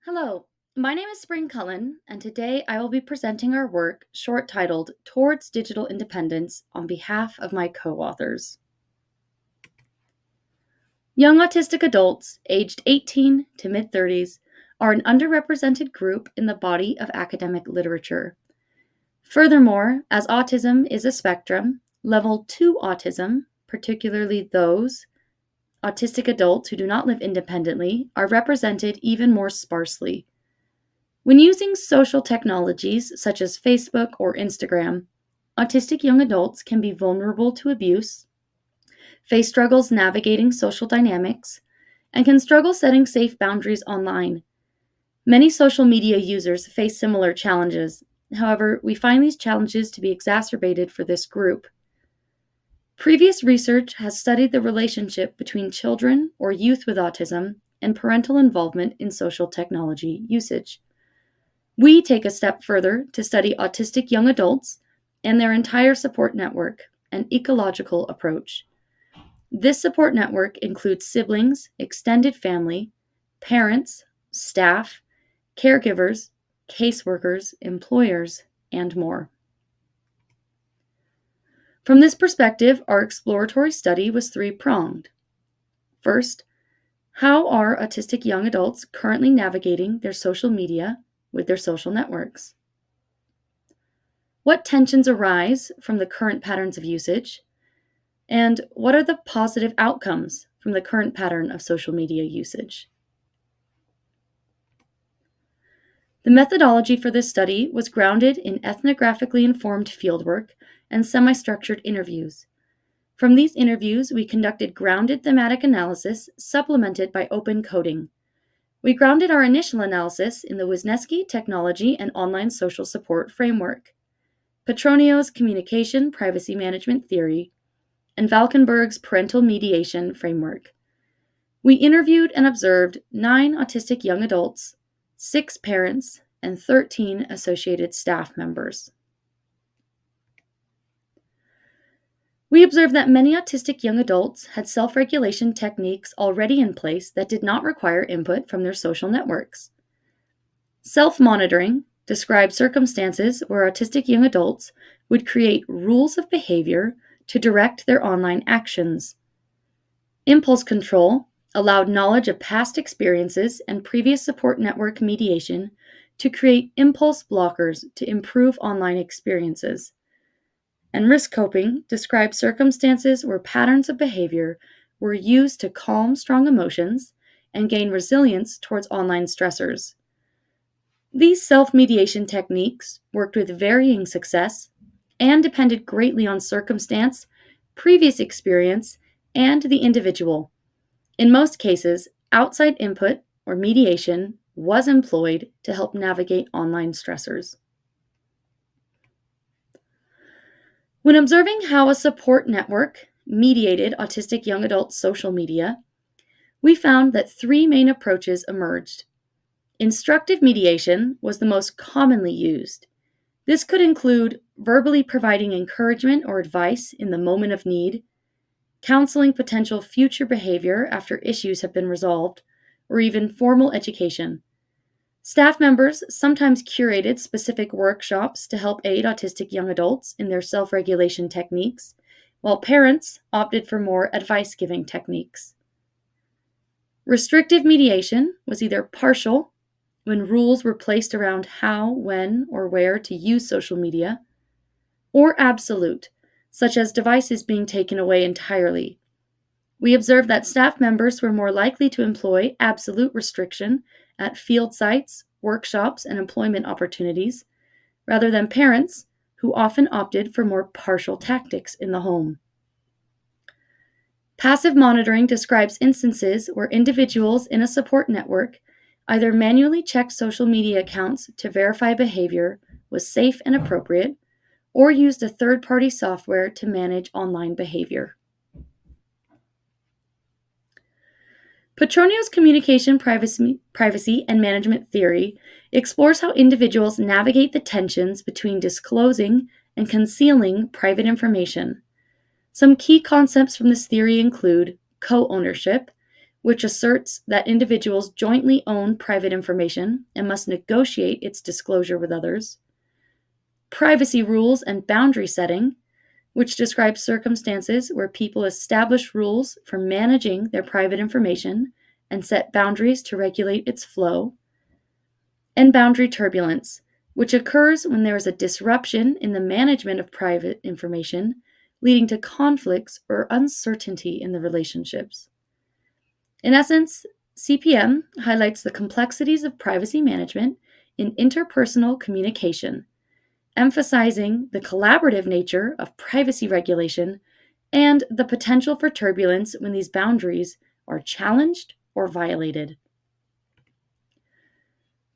Hello, my name is Spring Cullen, and today I will be presenting our work short titled Towards Digital Independence on behalf of my co-authors. Young autistic adults aged 18 to mid-30s are an underrepresented group in the body of academic literature. Furthermore, as autism is a spectrum, level 2 autism, particularly those autistic adults who do not live independently, are represented even more sparsely. When using social technologies such as Facebook or Instagram, autistic young adults can be vulnerable to abuse, face struggles navigating social dynamics, and can struggle setting safe boundaries online. Many social media users face similar challenges. However, we find these challenges to be exacerbated for this group. Previous research has studied the relationship between children or youth with autism and parental involvement in social technology usage. We take a step further to study autistic young adults and their entire support network, an ecological approach. This support network includes siblings, extended family, parents, staff, caregivers, caseworkers, employers, and more. From this perspective, our exploratory study was three-pronged. First, how are autistic young adults currently navigating their social media with their social networks? What tensions arise from the current patterns of usage? And what are the positive outcomes from the current pattern of social media usage? The methodology for this study was grounded in ethnographically informed fieldwork and semi-structured interviews. From these interviews, we conducted grounded thematic analysis supplemented by open coding. We grounded our initial analysis in the Wisniewski Technology and Online Social Support Framework, Petronio's Communication Privacy Management Theory, and Valkenburg's Parental Mediation Framework. We interviewed and observed 9 autistic young adults, 6 parents, and 13 associated staff members. We observed that many autistic young adults had self-regulation techniques already in place that did not require input from their social networks. Self-monitoring described circumstances where autistic young adults would create rules of behavior to direct their online actions. Impulse control allowed knowledge of past experiences and previous support network mediation to create impulse blockers to improve online experiences. And risk coping describes circumstances where patterns of behavior were used to calm strong emotions and gain resilience towards online stressors. These self-mediation techniques worked with varying success and depended greatly on circumstance, previous experience, and the individual. In most cases, outside input or mediation was employed to help navigate online stressors. When observing how a support network mediated autistic young adult social media, we found that 3 main approaches emerged. Instructive mediation was the most commonly used. This could include verbally providing encouragement or advice in the moment of need, counseling potential future behavior after issues have been resolved, or even formal education. Staff members sometimes curated specific workshops to help aid autistic young adults in their self-regulation techniques, while parents opted for more advice-giving techniques. Restrictive mediation was either partial, when rules were placed around how, when, or where to use social media, or absolute, such as devices being taken away entirely. We observed that staff members were more likely to employ absolute restriction at field sites, workshops, and employment opportunities, rather than parents who often opted for more partial tactics in the home. Passive monitoring describes instances where individuals in a support network either manually checked social media accounts to verify behavior was safe and appropriate, or used a third-party software to manage online behavior. Petronio's Communication Privacy and Management Theory explores how individuals navigate the tensions between disclosing and concealing private information. Some key concepts from this theory include co-ownership, which asserts that individuals jointly own private information and must negotiate its disclosure with others. Privacy rules and boundary setting, which describes circumstances where people establish rules for managing their private information and set boundaries to regulate its flow. And boundary turbulence, which occurs when there is a disruption in the management of private information, leading to conflicts or uncertainty in the relationships. In essence, CPM highlights the complexities of privacy management in interpersonal communication, emphasizing the collaborative nature of privacy regulation and the potential for turbulence when these boundaries are challenged or violated.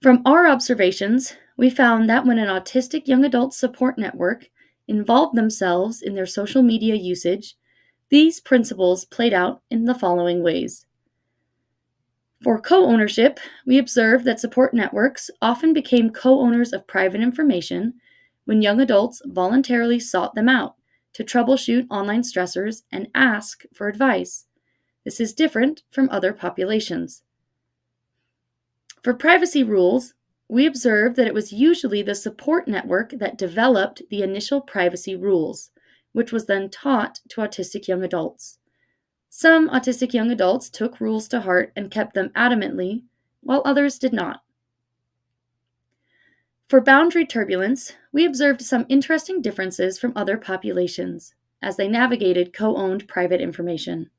From our observations, we found that when an autistic young adult support network involved themselves in their social media usage, these principles played out in the following ways. For co-ownership, we observed that support networks often became co-owners of private information when young adults voluntarily sought them out to troubleshoot online stressors and ask for advice. This is different from other populations. For privacy rules, we observed that it was usually the support network that developed the initial privacy rules, which was then taught to autistic young adults. Some autistic young adults took rules to heart and kept them adamantly, while others did not. For boundary turbulence, we observed some interesting differences from other populations as they navigated co-owned private information.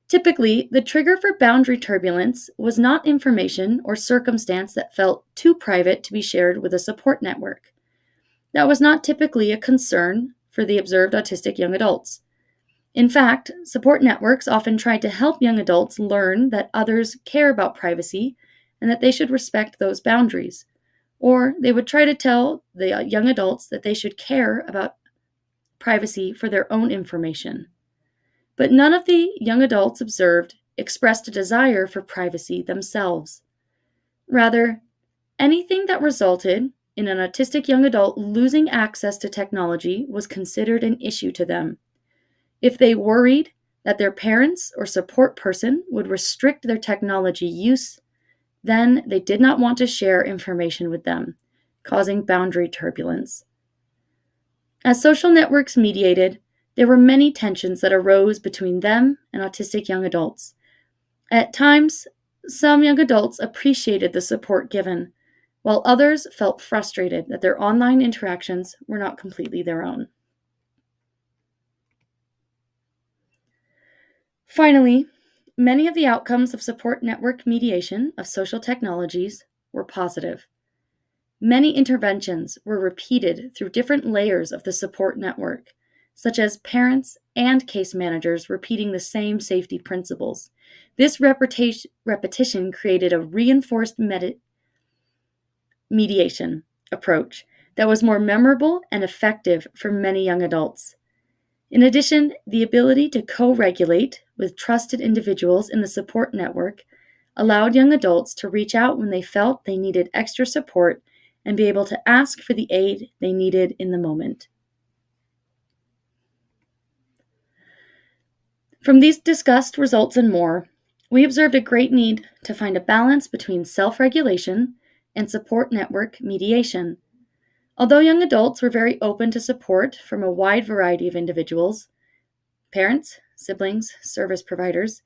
Typically, the trigger for boundary turbulence was not information or circumstance that felt too private to be shared with a support network. That was not typically a concern for the observed autistic young adults. In fact, support networks often tried to help young adults learn that others care about privacy and that they should respect those boundaries. Or they would try to tell the young adults that they should care about privacy for their own information. But none of the young adults observed expressed a desire for privacy themselves. Rather, anything that resulted in an autistic young adult losing access to technology was considered an issue to them. If they worried that their parents or support person would restrict their technology use, then they did not want to share information with them, causing boundary turbulence. As social networks mediated, there were many tensions that arose between them and autistic young adults. At times, some young adults appreciated the support given, while others felt frustrated that their online interactions were not completely their own. Finally, many of the outcomes of support network mediation of social technologies were positive. Many interventions were repeated through different layers of the support network, such as parents and case managers repeating the same safety principles. This repetition created a reinforced mediation approach that was more memorable and effective for many young adults. In addition, the ability to co-regulate with trusted individuals in the support network allowed young adults to reach out when they felt they needed extra support and be able to ask for the aid they needed in the moment. From these discussed results and more, we observed a great need to find a balance between self-regulation and support network mediation. Although young adults were very open to support from a wide variety of individuals, parents, siblings, service providers,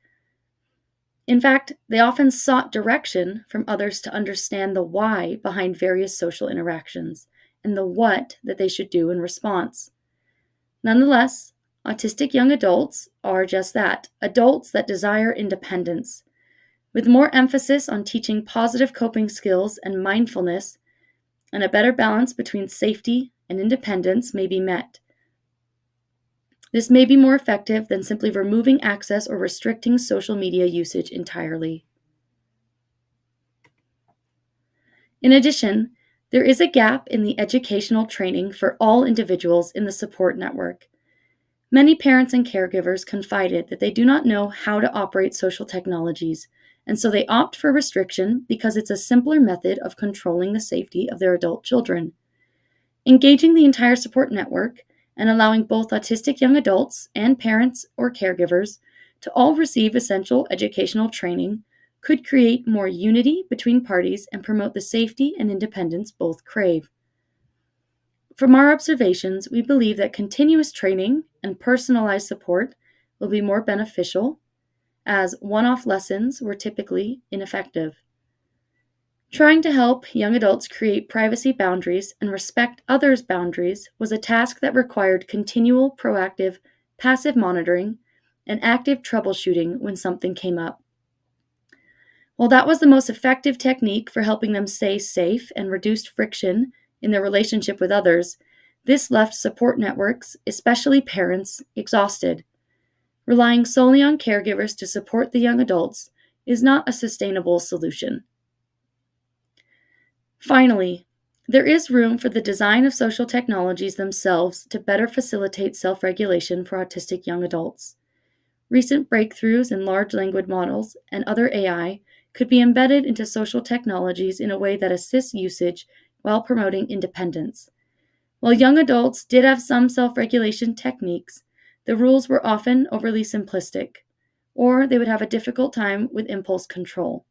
in fact, they often sought direction from others to understand the why behind various social interactions and the what that they should do in response. Nonetheless, autistic young adults are just that, adults that desire independence. With more emphasis on teaching positive coping skills and mindfulness, and a better balance between safety and independence may be met. This may be more effective than simply removing access or restricting social media usage entirely. In addition, there is a gap in the educational training for all individuals in the support network. Many parents and caregivers confided that they do not know how to operate social technologies, and so they opt for restriction because it's a simpler method of controlling the safety of their adult children. Engaging the entire support network and allowing both autistic young adults and parents or caregivers to all receive essential educational training could create more unity between parties and promote the safety and independence both crave. From our observations, we believe that continuous training and personalized support will be more beneficial, as one-off lessons were typically ineffective. Trying to help young adults create privacy boundaries and respect others' boundaries was a task that required continual, proactive, passive monitoring and active troubleshooting when something came up. While that was the most effective technique for helping them stay safe and reduced friction in their relationship with others, this left support networks, especially parents, exhausted. Relying solely on caregivers to support the young adults is not a sustainable solution. Finally, there is room for the design of social technologies themselves to better facilitate self-regulation for autistic young adults. Recent breakthroughs in large language models and other AI could be embedded into social technologies in a way that assists usage while promoting independence. While young adults did have some self-regulation techniques, the rules were often overly simplistic, or they would have a difficult time with impulse control.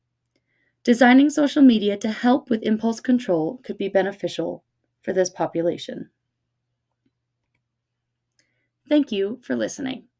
Designing social media to help with impulse control could be beneficial for this population. Thank you for listening.